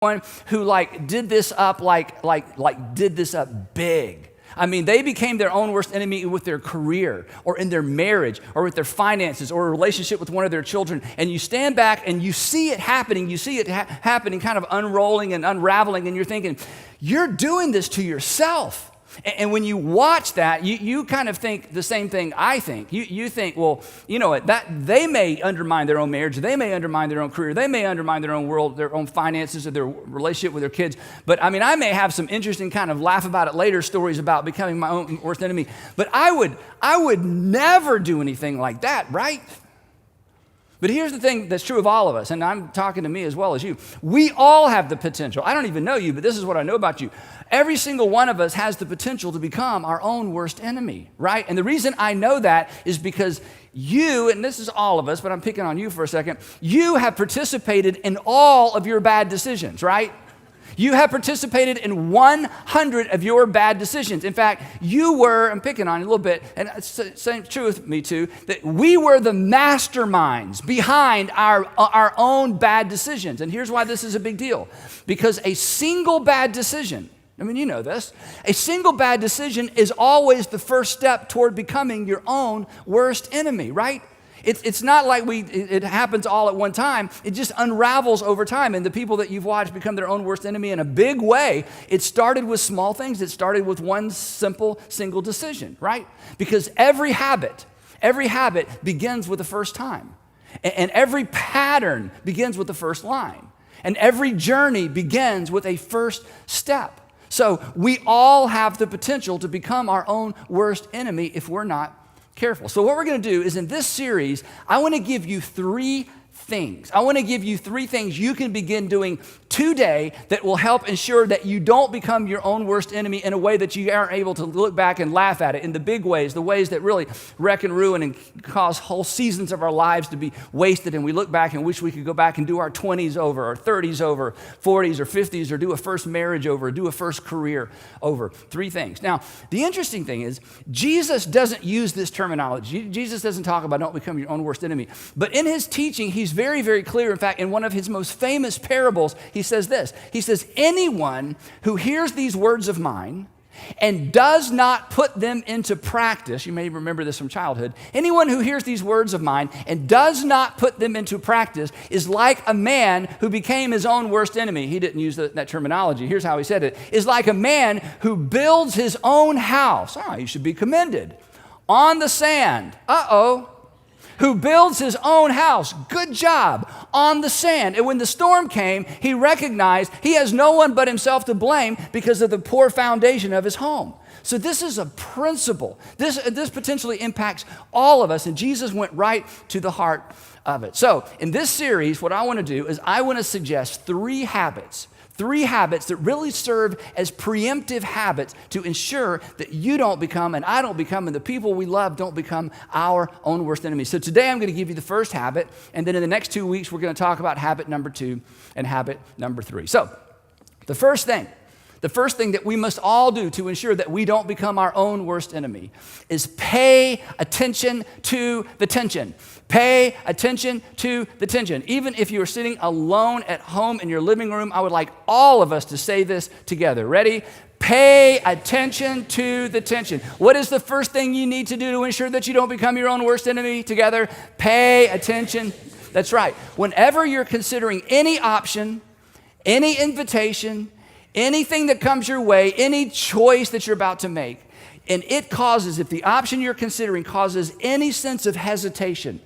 one who did this up did this up big. I mean, they became their own worst enemy with their career or in their marriage or with their finances or a relationship with one of their children. And you stand back and you see it happening. You see it happening, kind of unrolling and unraveling. And you're thinking, you're doing this to yourself. And when you watch that, you kind of think the same thing I think. You think, well, you know what, that they may undermine their own marriage, they may undermine their own career, they may undermine their own world, their own finances, or their relationship with their kids. But I mean, I may have some interesting kind of laugh about it later stories about becoming my own worst enemy. But I would never do anything like that, right? But here's the thing that's true of all of us, and I'm talking to me as well as you. We all have the potential. I don't even know you, but this is what I know about you. Every single one of us has the potential to become our own worst enemy, right? And the reason I know that is because you, and this is all of us, but I'm picking on you for a second, you have participated in all of your bad decisions, right? You have participated in 100 of your bad decisions. In fact, you were, I'm picking on you a little bit, and it's the same true with me too, that we were the masterminds behind our own bad decisions. And here's why this is a big deal. Because a single bad decision, I mean, you know this, a single bad decision is always the first step toward becoming your own worst enemy, right? It's not like it happens all at one time. It just unravels over time. And the people that you've watched become their own worst enemy in a big way. It started with small things. It started with one simple, single decision, right? Because every habit begins with the first time. And every pattern begins with the first line. And every journey begins with a first step. So we all have the potential to become our own worst enemy if we're not careful. So what we're going to do is in this series, I want to give you three things. I want to give you three things you can begin doing today that will help ensure that you don't become your own worst enemy in a way that you aren't able to look back and laugh at it in the big ways, the ways that really wreck and ruin and cause whole seasons of our lives to be wasted, and we look back and wish we could go back and do our 20s over, our 30s over, 40s or 50s, or do a first marriage over, or do a first career over. Three things. Now, the interesting thing is Jesus doesn't use this terminology. Jesus doesn't talk about don't become your own worst enemy. But in his teaching, he's very, very clear. In fact, in one of his most famous parables, he says this. He says, anyone who hears these words of mine and does not put them into practice, you may remember this from childhood, anyone who hears these words of mine and does not put them into practice is like a man who became his own worst enemy. He didn't use that terminology. Here's how he said it. Is like a man who builds his own house. Oh, you should be commended. On the sand. Who builds his own house, good job, on the sand. And when the storm came, he recognized he has no one but himself to blame because of the poor foundation of his home. So this is a principle. This potentially impacts all of us, and Jesus went right to the heart of it. So in this series, what I want to do is I want to suggest three habits that really serve as preemptive habits to ensure that you don't become and I don't become and the people we love don't become our own worst enemies. So today I'm going to give you the first habit, and then in the next 2 weeks we're going to talk about habit number 2 and habit number 3. So the first thing that we must all do to ensure that we don't become our own worst enemy is pay attention to the tension. Pay attention to the tension. Even if you are sitting alone at home in your living room, I would like all of us to say this together. Ready? Pay attention to the tension. What is the first thing you need to do to ensure that you don't become your own worst enemy together? Pay attention. That's right. Whenever you're considering any option, any invitation, anything that comes your way, any choice that you're about to make, and it causes, if the option you're considering causes any sense of hesitation,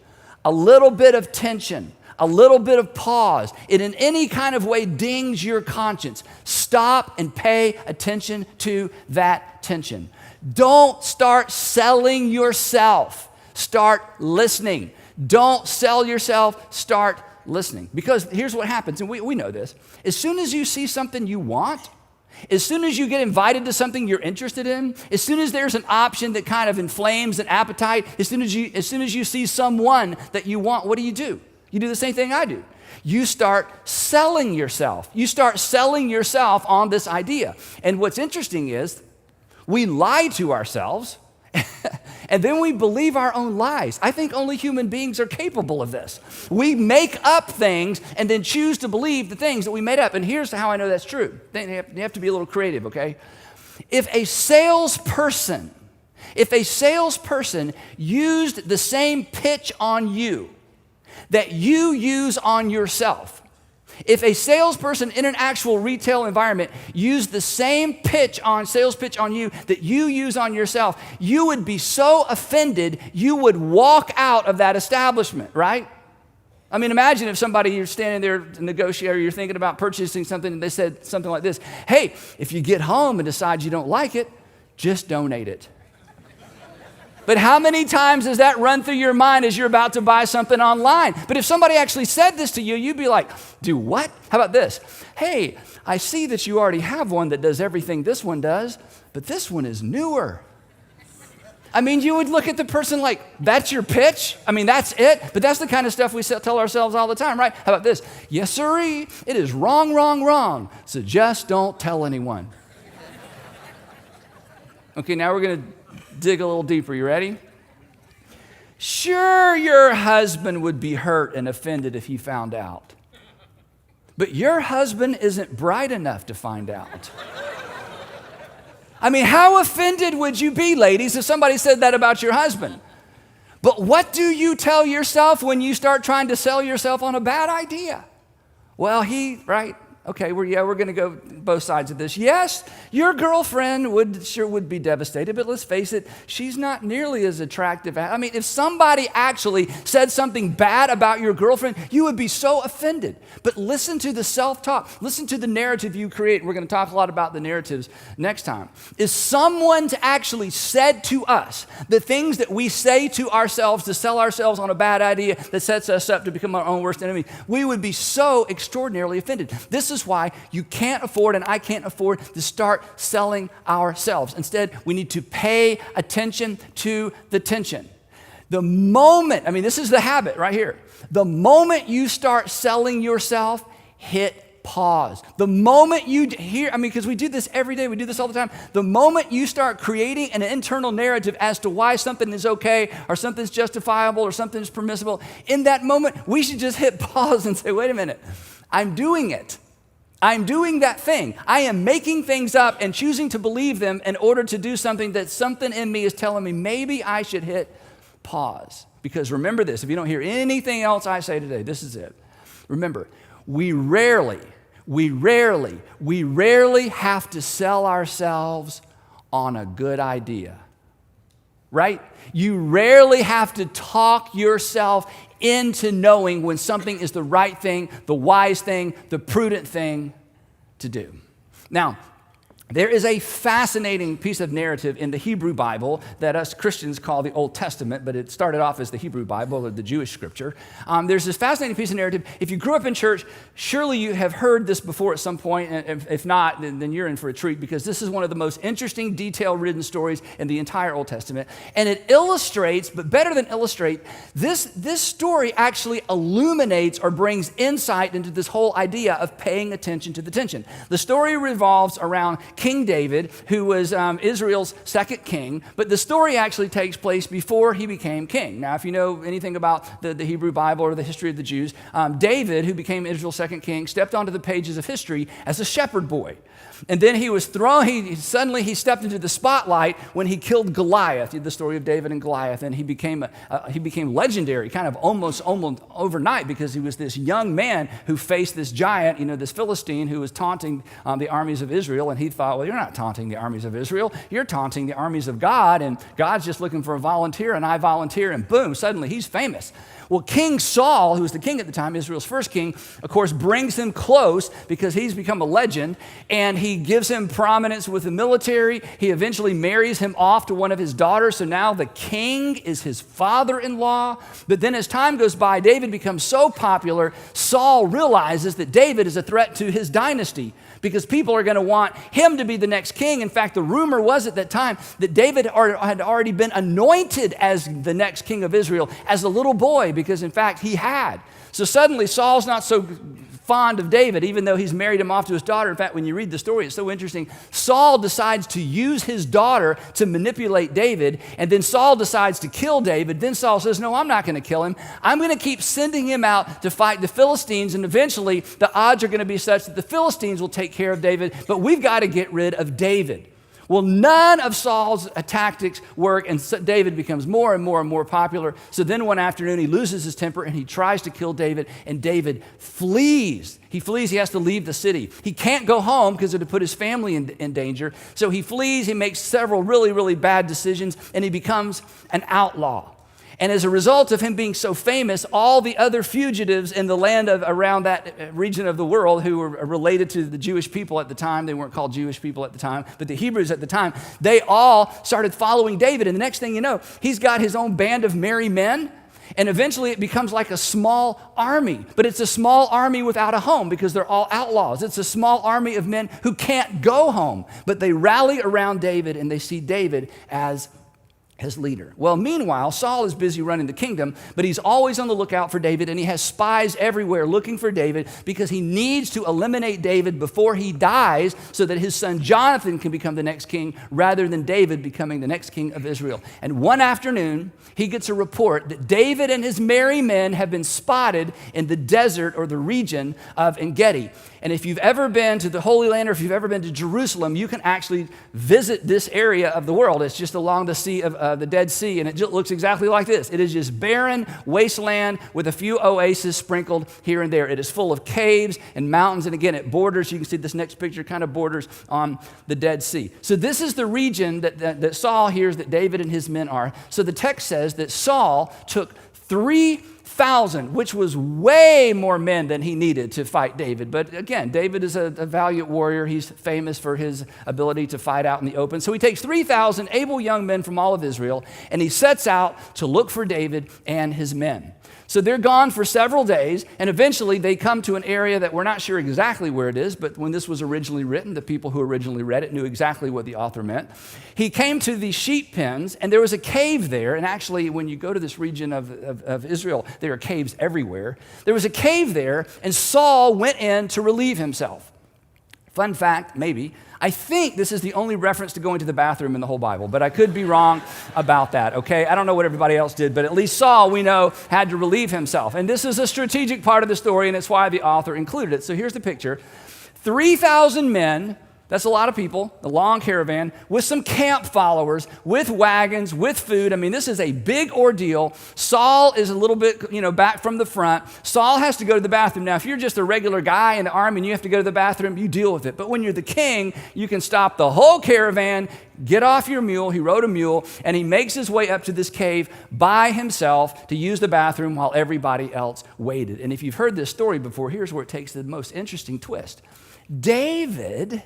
a little bit of tension, a little bit of pause, it in any kind of way dings your conscience, stop and pay attention to that tension. Don't start selling yourself. Start listening. Don't sell yourself. Start listening. Because here's what happens, and we know this. As soon as you see something you want, as soon as you get invited to something you're interested in, as soon as there's an option that kind of inflames an appetite, as soon as you see someone that you want, what do? You do the same thing I do. You start selling yourself. You start selling yourself on this idea. And what's interesting is we lie to ourselves And then we believe our own lies. I think only human beings are capable of this. We make up things and then choose to believe the things that we made up. And here's how I know that's true. You have to be a little creative, okay? If a salesperson used the same pitch on you that you use on yourself, if a salesperson in an actual retail environment used the same sales pitch on you that you use on yourself, you would be so offended you would walk out of that establishment, right? I mean, imagine if you're standing there to negotiate, or you're thinking about purchasing something, and they said something like this: hey, if you get home and decide you don't like it, just donate it. But how many times does that run through your mind as you're about to buy something online? But if somebody actually said this to you, you'd be like, do what? How about this? Hey, I see that you already have one that does everything this one does, but this one is newer. I mean, you would look at the person like, that's your pitch? I mean, that's it? But that's the kind of stuff we tell ourselves all the time, right? How about this? Yes, sirree, it is wrong, wrong, wrong. So just don't tell anyone. Okay, now we're going to dig a little deeper. You ready? Sure, your husband would be hurt and offended if he found out. But your husband isn't bright enough to find out. I mean, how offended would you be, ladies, if somebody said that about your husband? But what do you tell yourself when you start trying to sell yourself on a bad idea? Well, right? Okay, we're going to go both sides of this. Yes, your girlfriend would be devastated, but let's face it, she's not nearly as attractive. I mean, if somebody actually said something bad about your girlfriend, you would be so offended. But listen to the self-talk. Listen to the narrative you create. We're going to talk a lot about the narratives next time. If someone actually said to us the things that we say to ourselves to sell ourselves on a bad idea that sets us up to become our own worst enemy, we would be so extraordinarily offended. This is why you can't afford, and I can't afford, to start selling ourselves. Instead, we need to pay attention to the tension. The moment, this is the habit right here. The moment you start selling yourself, hit pause. The moment you hear, because we do this every day, we do this all the time. The moment you start creating an internal narrative as to why something is okay, or something's justifiable, or something's permissible, in that moment, we should just hit pause and say, wait a minute, I'm doing it. I'm doing that thing. I am making things up and choosing to believe them in order to do something that something in me is telling me maybe I should hit pause. Because remember this, if you don't hear anything else I say today, this is it. Remember, we rarely have to sell ourselves on a good idea, right? You rarely have to talk yourself into knowing when something is the right thing, the wise thing, the prudent thing to do. Now, there is a fascinating piece of narrative in the Hebrew Bible that us Christians call the Old Testament, but it started off as the Hebrew Bible or the Jewish scripture. There's this fascinating piece of narrative. If you grew up in church, surely you have heard this before at some point, and if not, then you're in for a treat, because this is one of the most interesting, detail-ridden stories in the entire Old Testament. And it illustrates, but better than illustrate, this story actually illuminates or brings insight into this whole idea of paying attention to the tension. The story revolves around King David, who was Israel's second king, but the story actually takes place before he became king. Now, if you know anything about the Hebrew Bible or the history of the Jews, David, who became Israel's second king, stepped onto the pages of history as a shepherd boy. And then he was suddenly he stepped into the spotlight when he killed Goliath, the story of David and Goliath, and he became legendary kind of almost overnight, because he was this young man who faced this giant, this Philistine who was taunting the armies of Israel, and he thought, well, you're not taunting the armies of Israel, you're taunting the armies of God, and God's just looking for a volunteer, and I volunteer, and boom, suddenly he's famous. Well, King Saul, who was the king at the time, Israel's first king, of course, brings him close because he's become a legend, and he gives him prominence with the military. He eventually marries him off to one of his daughters, so now the king is his father-in-law. But then as time goes by, David becomes so popular, Saul realizes that David is a threat to his dynasty, because people are going to want him to be the next king. In fact, the rumor was at that time that David had already been anointed as the next king of Israel as a little boy, because in fact he had. So suddenly Saul's not so fond of David, even though he's married him off to his daughter. In fact, when you read the story, it's so interesting. Saul decides to use his daughter to manipulate David, and then Saul decides to kill David. Then Saul says, no, I'm not going to kill him. I'm going to keep sending him out to fight the Philistines, and eventually the odds are going to be such that the Philistines will take care of David, but we've got to get rid of David. Well, none of Saul's tactics work, and David becomes more and more and more popular. So then one afternoon, he loses his temper, and he tries to kill David, and David flees. He flees. He has to leave the city. He can't go home because it would put his family in danger. So he flees. He makes several really, really bad decisions, and he becomes an outlaw. And as a result of him being so famous, all the other fugitives in the land around that region of the world who were related to the Jewish people at the time, they weren't called Jewish people at the time, but the Hebrews at the time, they all started following David. And the next thing you know, he's got his own band of merry men. And eventually it becomes like a small army. But it's a small army without a home because they're all outlaws. It's a small army of men who can't go home. But they rally around David, and they see David as his leader. Well, meanwhile, Saul is busy running the kingdom, but he's always on the lookout for David, and he has spies everywhere looking for David because he needs to eliminate David before he dies so that his son Jonathan can become the next king rather than David becoming the next king of Israel. And one afternoon, he gets a report that David and his merry men have been spotted in the desert or the region of En-Gedi. And if you've ever been to the Holy Land or if you've ever been to Jerusalem, you can actually visit this area of the world. It's just along the sea of the Dead Sea, and it just looks exactly like this. It is just barren wasteland with a few oases sprinkled here and there. It is full of caves and mountains, and again, it borders, you can see this next picture, kind of borders on the Dead Sea. So this is the region that Saul hears that David and his men are. So the text says that Saul took 3,000, which was way more men than he needed to fight David. But again, David is a valiant warrior. He's famous for his ability to fight out in the open. So he takes 3,000 able young men from all of Israel, and he sets out to look for David and his men. So they're gone for several days, and eventually they come to an area that we're not sure exactly where it is, but when this was originally written, the people who originally read it knew exactly what the author meant. He came to the sheep pens, and there was a cave there, and actually when you go to this region of Israel, there are caves everywhere. There was a cave there, and Saul went in to relieve himself. Fun fact, maybe, I think this is the only reference to going to the bathroom in the whole Bible, but I could be wrong about that, okay? I don't know what everybody else did, but at least Saul, we know, had to relieve himself. And this is a strategic part of the story, and it's why the author included it. So here's the picture. 3,000 men, that's a lot of people, a long caravan, with some camp followers, with wagons, with food. I mean, this is a big ordeal. Saul is a little bit, back from the front. Saul has to go to the bathroom. Now, if you're just a regular guy in the army and you have to go to the bathroom, you deal with it. But when you're the king, you can stop the whole caravan, get off your mule. He rode a mule, and he makes his way up to this cave by himself to use the bathroom while everybody else waited. And if you've heard this story before, here's where it takes the most interesting twist. David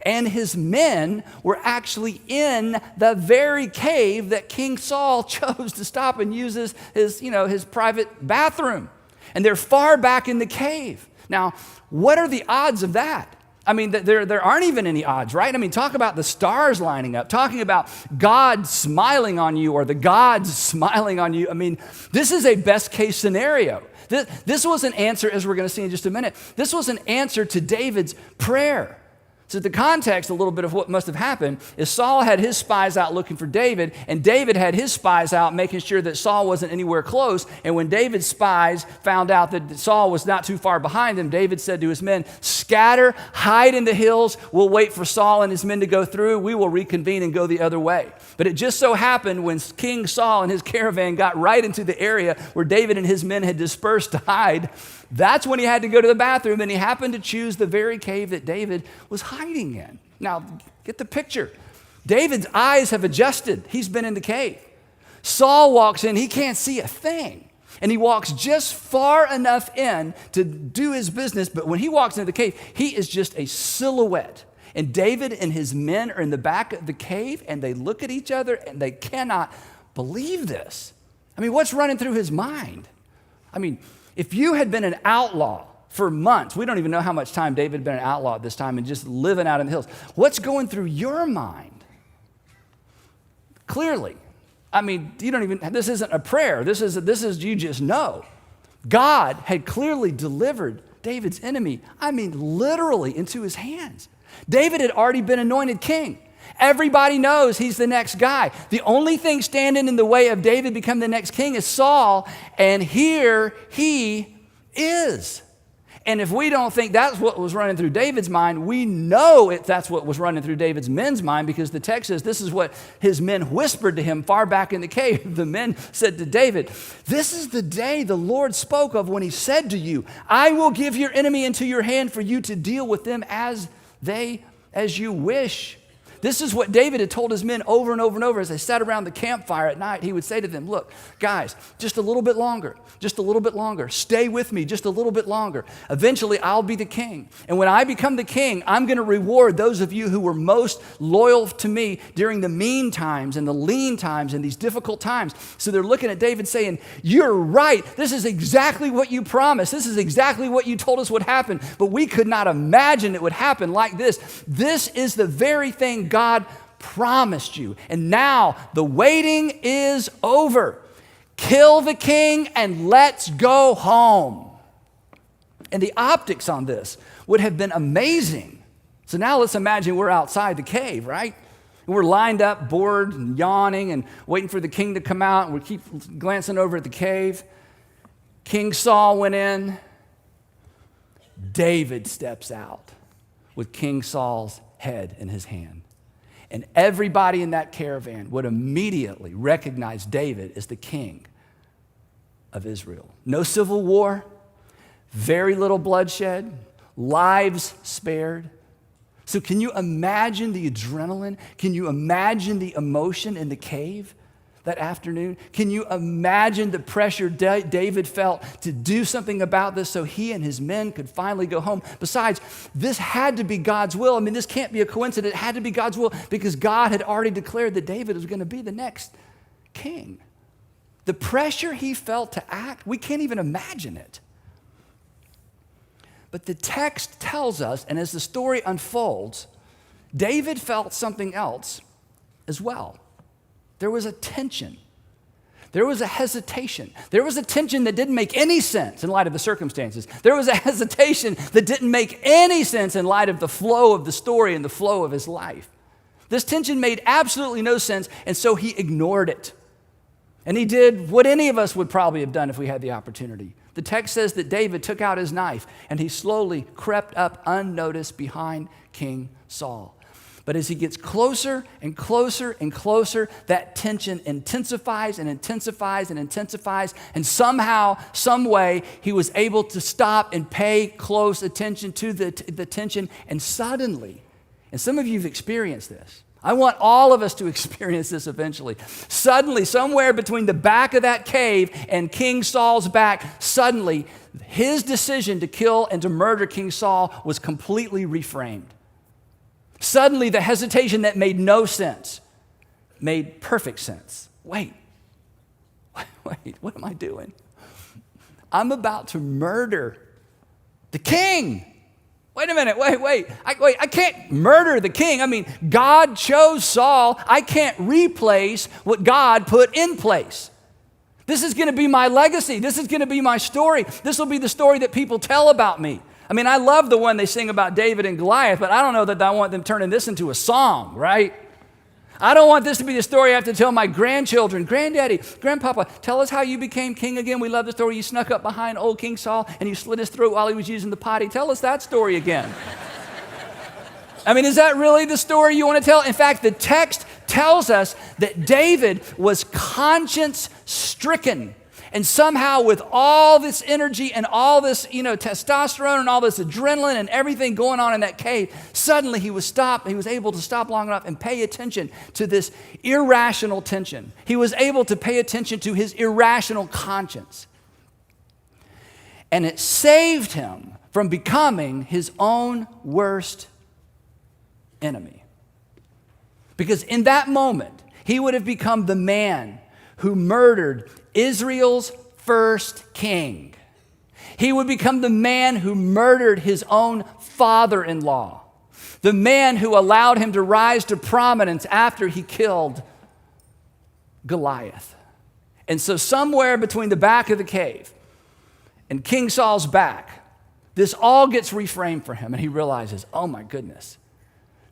and his men were actually in the very cave that King Saul chose to stop and use his private bathroom. And they're far back in the cave. Now, what are the odds of that? I mean, there aren't even any odds, right? I mean, talk about the stars lining up, talking about God smiling on you or the gods smiling on you. I mean, this is a best case scenario. This was an answer, as we're going to see in just a minute, this was an answer to David's prayer. So the context, a little bit of what must have happened, is Saul had his spies out looking for David, and David had his spies out making sure that Saul wasn't anywhere close. And when David's spies found out that Saul was not too far behind them, David said to his men, "Scatter, hide in the hills. We'll wait for Saul and his men to go through. We will reconvene and go the other way." But it just so happened when King Saul and his caravan got right into the area where David and his men had dispersed to hide, that's when he had to go to the bathroom, and he happened to choose the very cave that David was hiding in. Now, get the picture. David's eyes have adjusted. He's been in the cave. Saul walks in. He can't see a thing. And he walks just far enough in to do his business, but when he walks into the cave, he is just a silhouette. And David and his men are in the back of the cave, and they look at each other, and they cannot believe this. I mean, what's running through his mind? I mean, if you had been an outlaw for months, we don't even know how much time David had been an outlaw at this time and just living out in the hills, what's going through your mind? Clearly, I mean, this isn't a prayer. This is you just know. God had clearly delivered David's enemy, I mean literally into his hands. David had already been anointed king. Everybody knows he's the next guy. The only thing standing in the way of David becoming the next king is Saul, and here he is. And if we don't think that's what was running through David's mind, we know that's what was running through David's men's mind, because the text says this is what his men whispered to him far back in the cave. The men said to David, "This is the day the Lord spoke of when he said to you, I will give your enemy into your hand for you to deal with them as you wish." This is what David had told his men over and over and over as they sat around the campfire at night. He would say to them, "Look, guys, just a little bit longer, just a little bit longer. Stay with me just a little bit longer. Eventually, I'll be the king. And when I become the king, I'm going to reward those of you who were most loyal to me during the mean times and the lean times and these difficult times." So they're looking at David saying, "You're right. This is exactly what you promised. This is exactly what you told us would happen. But we could not imagine it would happen like this. This is the very thing God promised you. And now the waiting is over. Kill the king and let's go home." And the optics on this would have been amazing. So now let's imagine we're outside the cave, right? And we're lined up, bored and yawning and waiting for the king to come out. And we keep glancing over at the cave. King Saul went in. David steps out with King Saul's head in his hand. And everybody in that caravan would immediately recognize David as the king of Israel. No civil war, very little bloodshed, lives spared. So can you imagine the adrenaline? Can you imagine the emotion in the cave that afternoon? Can you imagine the pressure David felt to do something about this so he and his men could finally go home? Besides, this had to be God's will. I mean, this can't be a coincidence. It had to be God's will because God had already declared that David was going to be the next king. The pressure he felt to act, we can't even imagine it. But the text tells us, and as the story unfolds, David felt something else as well. There was a tension. There was a hesitation. There was a tension that didn't make any sense in light of the circumstances. There was a hesitation that didn't make any sense in light of the flow of the story and the flow of his life. This tension made absolutely no sense, and so he ignored it. And he did what any of us would probably have done if we had the opportunity. The text says that David took out his knife and he slowly crept up unnoticed behind King Saul. But as he gets closer and closer and closer, that tension intensifies and intensifies and intensifies. And somehow, some way, he was able to stop and pay close attention to the tension. And suddenly, and some of you have experienced this, I want all of us to experience this eventually. Suddenly, somewhere between the back of that cave and King Saul's back, suddenly his decision to kill and to murder King Saul was completely reframed. Suddenly, the hesitation that made no sense made perfect sense. Wait, what am I doing? I'm about to murder the king. Wait a minute, wait. I can't murder the king. I mean, God chose Saul. I can't replace what God put in place. This is going to be my legacy. This is going to be my story. This will be the story that people tell about me. I mean, I love the one they sing about David and Goliath, but I don't know that I want them turning this into a song, right? I don't want this to be the story I have to tell my grandchildren. Granddaddy, Grandpapa, tell us how you became king again. We love the story you snuck up behind old King Saul and you slit his throat while he was using the potty. Tell us that story again. I mean, is that really the story you want to tell? In fact, the text tells us that David was conscience-stricken. And somehow with all this energy and all this, testosterone and all this adrenaline and everything going on in that cave, suddenly he was able to stop long enough and pay attention to this irrational tension. He was able to pay attention to his irrational conscience. And it saved him from becoming his own worst enemy. Because in that moment, he would have become the man who murdered Israel's first king. He would become the man who murdered his own father-in-law, the man who allowed him to rise to prominence after he killed Goliath. And so somewhere between the back of the cave and King Saul's back, This all gets reframed for him, and he realizes, oh my goodness,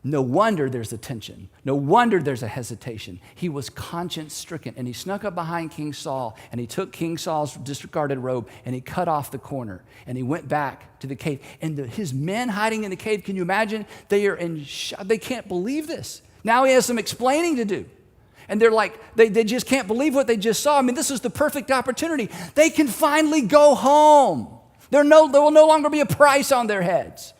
no wonder there's a tension. No wonder there's a hesitation. He was conscience-stricken, and he snuck up behind King Saul, and he took King Saul's discarded robe, and he cut off the corner, and he went back to the cave. And his men hiding in the cave, can you imagine? They are in shock. They can't believe this. Now he has some explaining to do. And they're like, they just can't believe what they just saw. I mean, this is the perfect opportunity. They can finally go home. There will no longer be a price on their heads.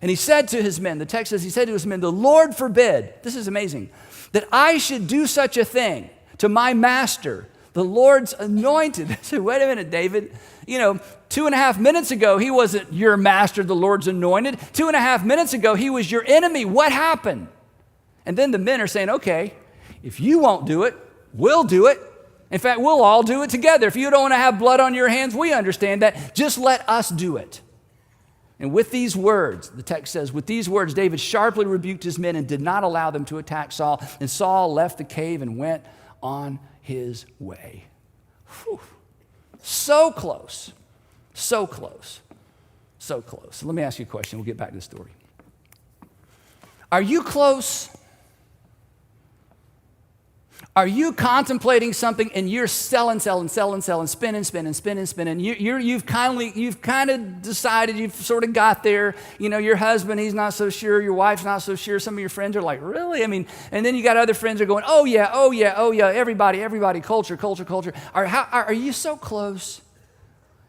And he said to his men, the text says, he said to his men, the Lord forbid, this is amazing, that I should do such a thing to my master, the Lord's anointed. I said, wait a minute, David. 2.5 minutes ago, he wasn't your master, the Lord's anointed. 2.5 minutes ago, he was your enemy. What happened? And then the men are saying, okay, if you won't do it, we'll do it. In fact, we'll all do it together. If you don't want to have blood on your hands, we understand that. Just let us do it. And with these words, the text says, with these words, David sharply rebuked his men and did not allow them to attack Saul. And Saul left the cave and went on his way. Whew. So close, so close, so close. Let me ask you a question. We'll get back to the story. Are you close? Are you contemplating something and you're selling, spinning? You've kind of decided, you've sort of got there. Your husband, he's not so sure. Your wife's not so sure. Some of your friends are like, really? I mean, and then you got other friends who are going, oh yeah. Everybody, culture. Are you so close?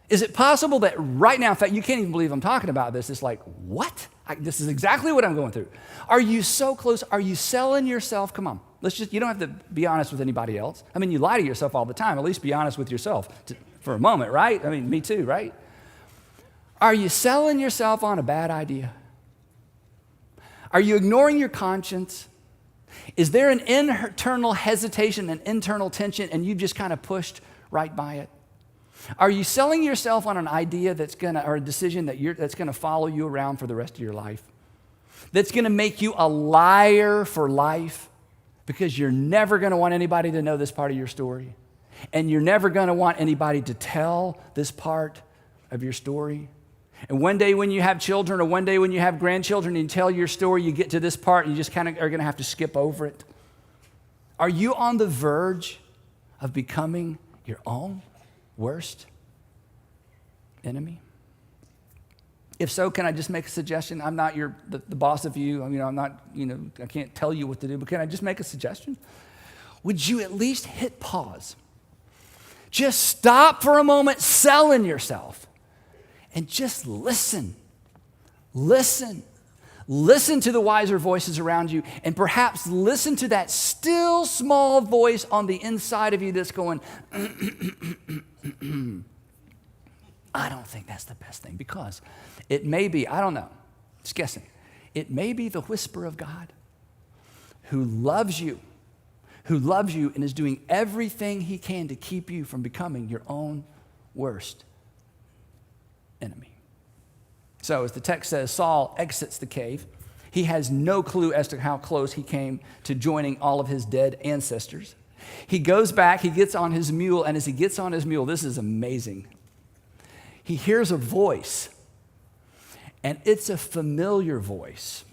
Is it possible that right now, in fact, you can't even believe I'm talking about this. It's like, what? This is exactly what I'm going through. Are you so close? Are you selling yourself? Come on. You don't have to be honest with anybody else. I mean, you lie to yourself all the time. At least be honest with yourself for a moment, right? I mean, me too, right? Are you selling yourself on a bad idea? Are you ignoring your conscience? Is there an internal hesitation, an internal tension, and you've just kind of pushed right by it? Are you selling yourself on an idea or a decision that's gonna follow you around for the rest of your life? That's gonna make you a liar for life? Because you're never going to want anybody to know this part of your story. And you're never going to want anybody to tell this part of your story. And one day when you have children or one day when you have grandchildren and you tell your story, you get to this part and you just kind of are going to have to skip over it. Are you on the verge of becoming your own worst enemy? If so, can I just make a suggestion? I'm not the boss of you. I mean, I'm not, I can't tell you what to do, but can I just make a suggestion? Would you at least hit pause? Just stop for a moment selling yourself and just listen. Listen. Listen to the wiser voices around you, and perhaps listen to that still small voice on the inside of you that's going, I don't think that's the best thing, because it may be, I don't know, just guessing, it may be the whisper of God who loves you and is doing everything he can to keep you from becoming your own worst enemy. So as the text says, Saul exits the cave. He has no clue as to how close he came to joining all of his dead ancestors. He goes back, he gets on his mule, and as he gets on his mule, this is amazing. He hears a voice, and it's a familiar voice,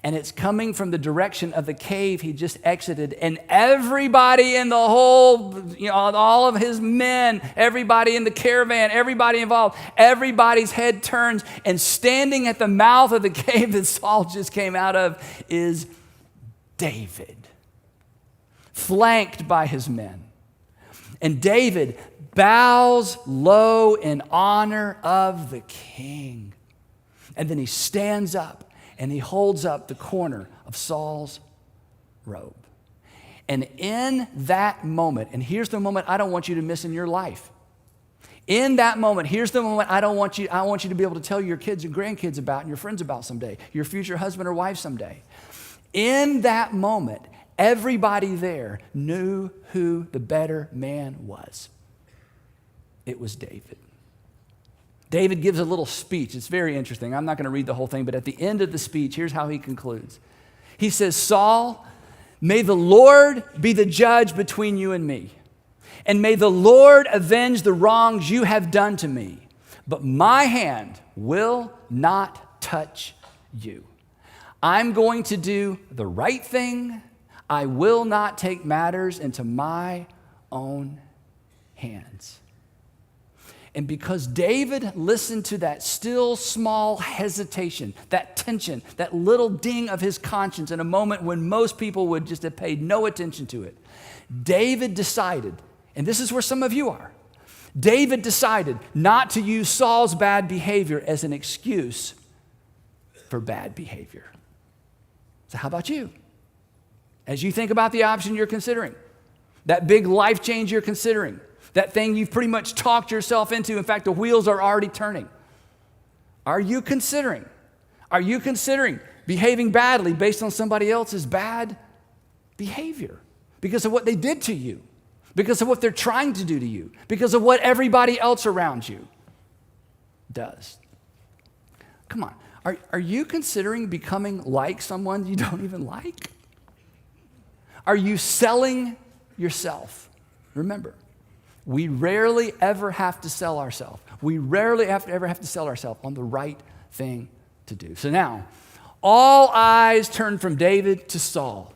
and it's coming from the direction of the cave he just exited, and everybody in the whole, all of his men, everybody in the caravan, everybody involved, everybody's head turns, and standing at the mouth of the cave that Saul just came out of is David, flanked by his men. And David bows low in honor of the king. And then he stands up and he holds up the corner of Saul's robe. And in that moment, and here's the moment I don't want you to miss in your life. In that moment, here's the moment I want you to be able to tell your kids and grandkids about and your friends about someday, your future husband or wife someday. In that moment, everybody there knew who the better man was. It was David. David gives a little speech. It's very interesting. I'm not going to read the whole thing, but at the end of the speech, here's how he concludes. He says, Saul, may the Lord be the judge between you and me, and may the Lord avenge the wrongs you have done to me. but my hand will not touch you. I'm going to do the right thing. I will not take matters into my own hands. And because David listened to that still small hesitation, that tension, that little ding of his conscience in a moment when most people would just have paid no attention to it, David decided, and this is where some of you are, David decided not to use Saul's bad behavior as an excuse for bad behavior. So how about you? As you think about the option you're considering, that big life change you're considering, that thing you've pretty much talked yourself into, in fact, the wheels are already turning. Are you considering behaving badly based on somebody else's bad behavior? Because of what they did to you, because of what they're trying to do to you, because of what everybody else around you does. Come on, are you considering becoming like someone you don't even like? Are you selling yourself? Remember, we rarely ever have to sell ourselves. We rarely ever have to sell ourselves on the right thing to do. So now, all eyes turn from David to Saul.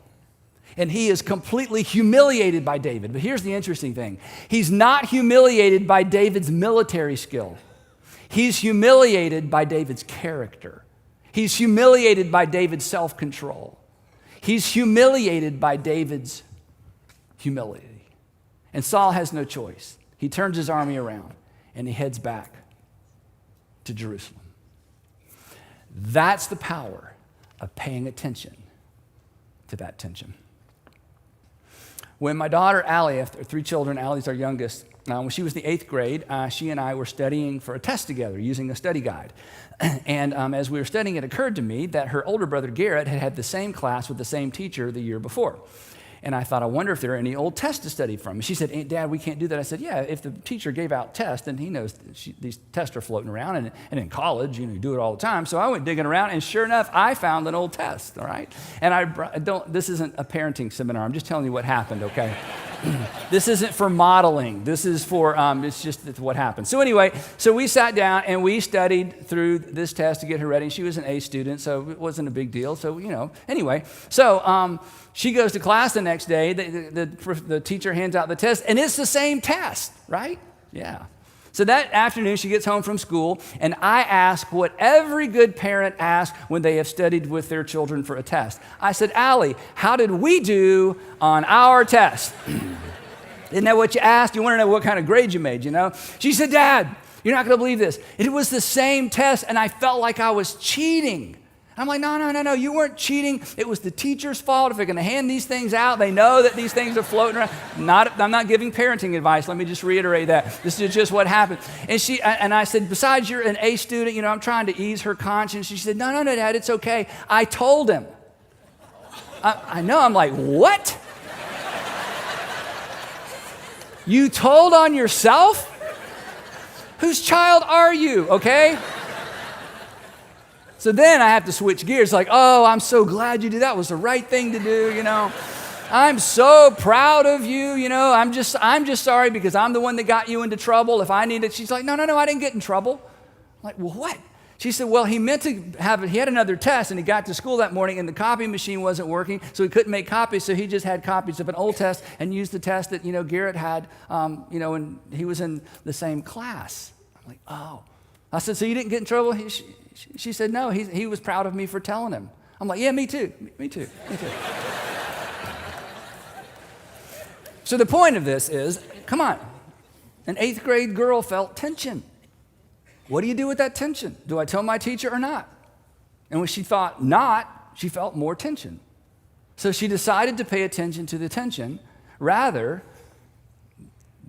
And he is completely humiliated by David. But here's the interesting thing. He's not humiliated by David's military skill. He's humiliated by David's character. He's humiliated by David's self-control. He's humiliated by David's humility. And Saul has no choice. He turns his army around and he heads back to Jerusalem. That's the power of paying attention to that tension. When my daughter, Allie, after 3 children, Allie's our youngest, when she was in the 8th grade, she and I were studying for a test together using a study guide. And as we were studying, it occurred to me that her older brother, Garrett, had the same class with the same teacher the year before. And I thought, I wonder if there are any old tests to study from. And she said, Dad, we can't do that. I said, yeah, if the teacher gave out tests, then he knows these tests are floating around. And in college, you do it all the time. So I went digging around, and sure enough, I found an old test, all right? And this isn't a parenting seminar. I'm just telling you what happened, okay? This isn't for modeling. This is for, it's just what happened. So anyway, so we sat down, and we studied through this test to get her ready. She was an A student, so it wasn't a big deal. So, anyway. So she goes to class the next day. The teacher hands out the test, and it's the same test, right? Yeah. So that afternoon, she gets home from school, and I ask what every good parent asks when they have studied with their children for a test. I said, Allie, how did we do on our test? Isn't that what you asked? You want to know what kind of grade you made, She said, Dad, you're not going to believe this. It was the same test, and I felt like I was cheating. I'm like, no, you weren't cheating. It was the teacher's fault. If they're going to hand these things out, they know that these things are floating around. I'm not giving parenting advice. Let me just reiterate that. This is just what happened. And I said, besides you're an A student, I'm trying to ease her conscience. She said, no, Dad, it's okay. I told him. I know. I'm like, what? You told on yourself? Whose child are you, okay? So then I have to switch gears, like, oh, I'm so glad you did that. It was the right thing to do, I'm so proud of you, I'm just sorry because I'm the one that got you into trouble. If I need it, she's like, no, I didn't get in trouble. I'm like, well, what? She said, well, he had another test, and he got to school that morning, and the copy machine wasn't working, so he couldn't make copies, so he just had copies of an old test and used the test that, Garrett had, and he was in the same class. I'm like, oh. I said, so you didn't get in trouble? She said, no, he was proud of me for telling him. I'm like, yeah, me too. So the point of this is, come on, an 8th grade girl felt tension. What do you do with that tension? Do I tell my teacher or not? And when she thought not, she felt more tension. So she decided to pay attention to the tension rather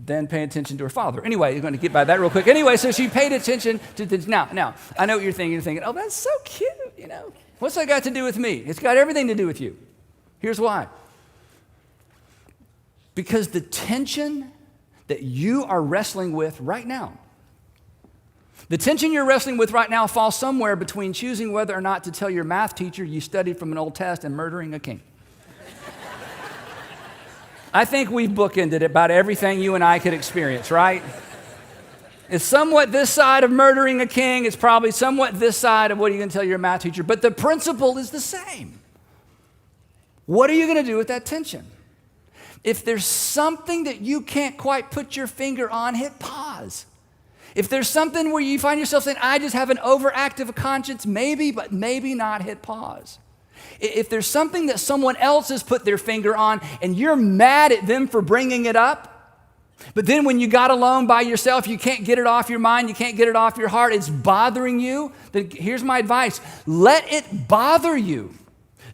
than pay attention to her father. Anyway, you're going to get by that real quick. Anyway, so she paid attention to the, now, I know what you're thinking. You're thinking, oh, that's so cute, What's that got to do with me? It's got everything to do with you. Here's why. Because the tension that you are wrestling with right now, the tension you're wrestling with right now falls somewhere between choosing whether or not to tell your math teacher you studied from an old test and murdering a king. I think we've bookended about everything you and I could experience, right? It's somewhat this side of murdering a king. It's probably somewhat this side of what are you going to tell your math teacher. But the principle is the same. What are you going to do with that tension? If there's something that you can't quite put your finger on, hit pause. If there's something where you find yourself saying, I just have an overactive conscience, maybe, but maybe not, hit pause. If there's something that someone else has put their finger on and you're mad at them for bringing it up, but then when you got alone by yourself, you can't get it off your mind, you can't get it off your heart, it's bothering you, then here's my advice. Let it bother you.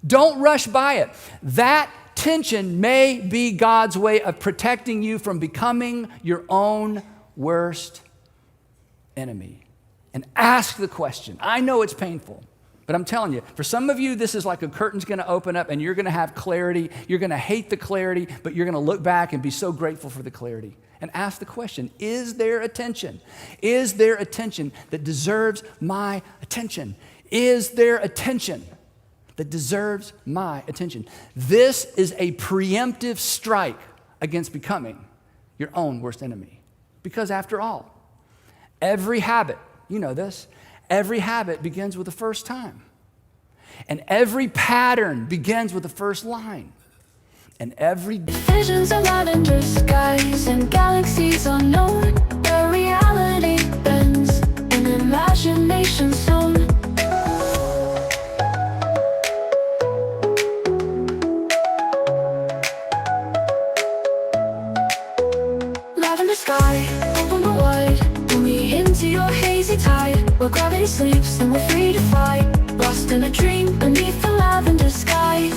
Don't rush by it. That tension may be God's way of protecting you from becoming your own worst enemy. And ask the question. I know it's painful, but I'm telling you, for some of you, this is like a curtain's going to open up and you're going to have clarity. You're going to hate the clarity, but you're going to look back and be so grateful for the clarity. And ask the question, is there a tension? Is there a tension that deserves my attention? Is there a tension that deserves my attention? This is a preemptive strike against becoming your own worst enemy. Because after all, every habit, you know this, every habit begins with the first time. And every pattern begins with the first line. And every visions of lavender skies and galaxies unknown, the reality bends in imagination zone. Lavender sky, open wide, pull me into your hazy tide, where gravity sleeps and we're free to fly, lost in a dream beneath the lavender sky.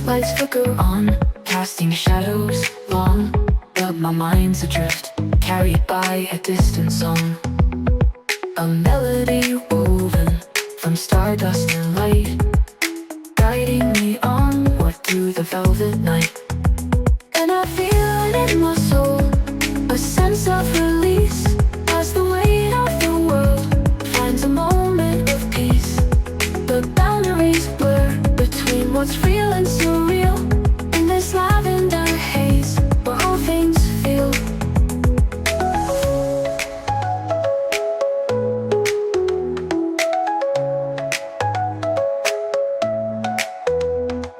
Lights flicker on, casting shadows long, but my mind's adrift, carried by a distant song. A melody woven from stardust and light, guiding me onward through the velvet night. And I feel it in my soul, a sense of release, as the weight of the world finds a moment of peace. The boundaries blur between what's real and surreal, in this lavender haze where all things feel.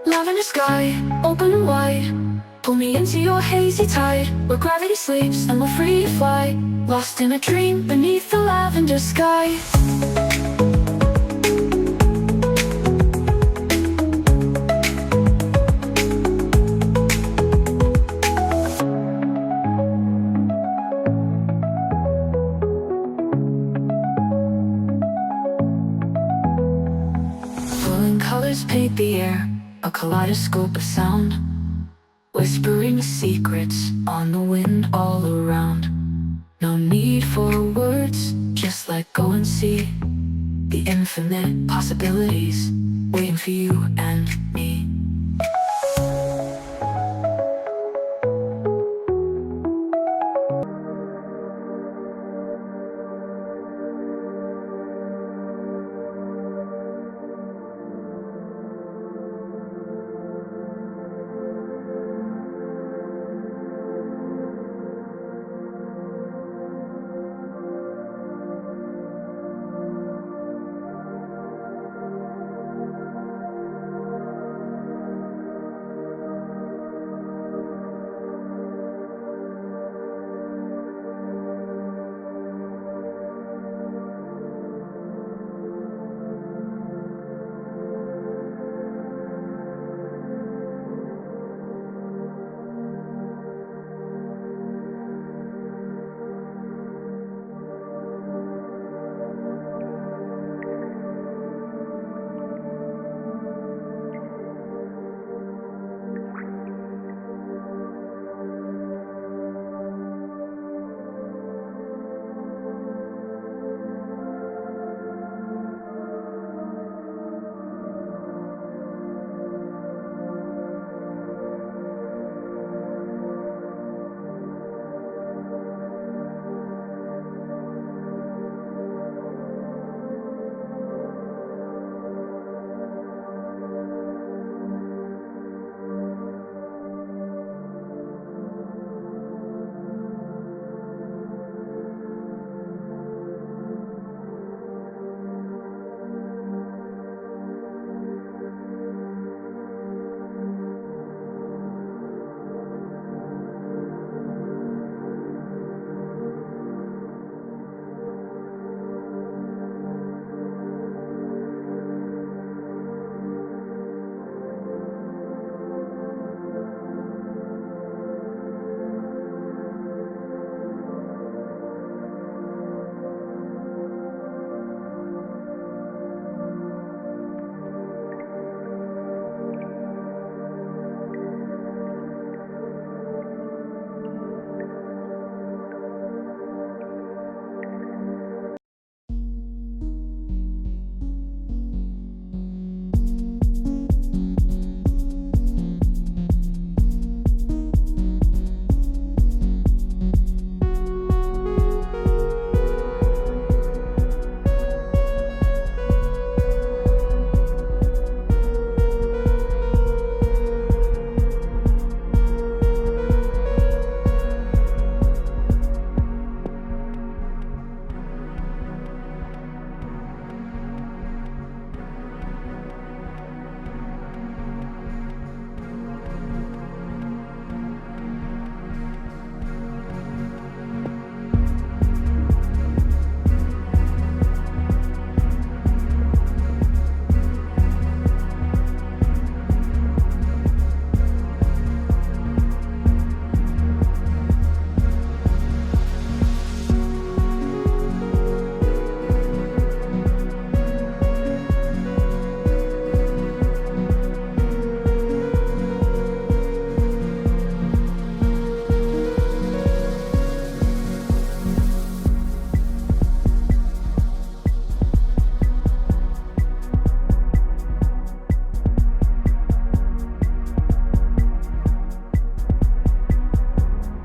Lavender sky, open wide, pull me into your hazy tide, where gravity sleeps and we're free to fly, lost in a dream beneath the lavender sky. Colors paint the air, a kaleidoscope of sound, whispering secrets on the wind all around. No need for words, just let go and see the infinite possibilities waiting for you and me.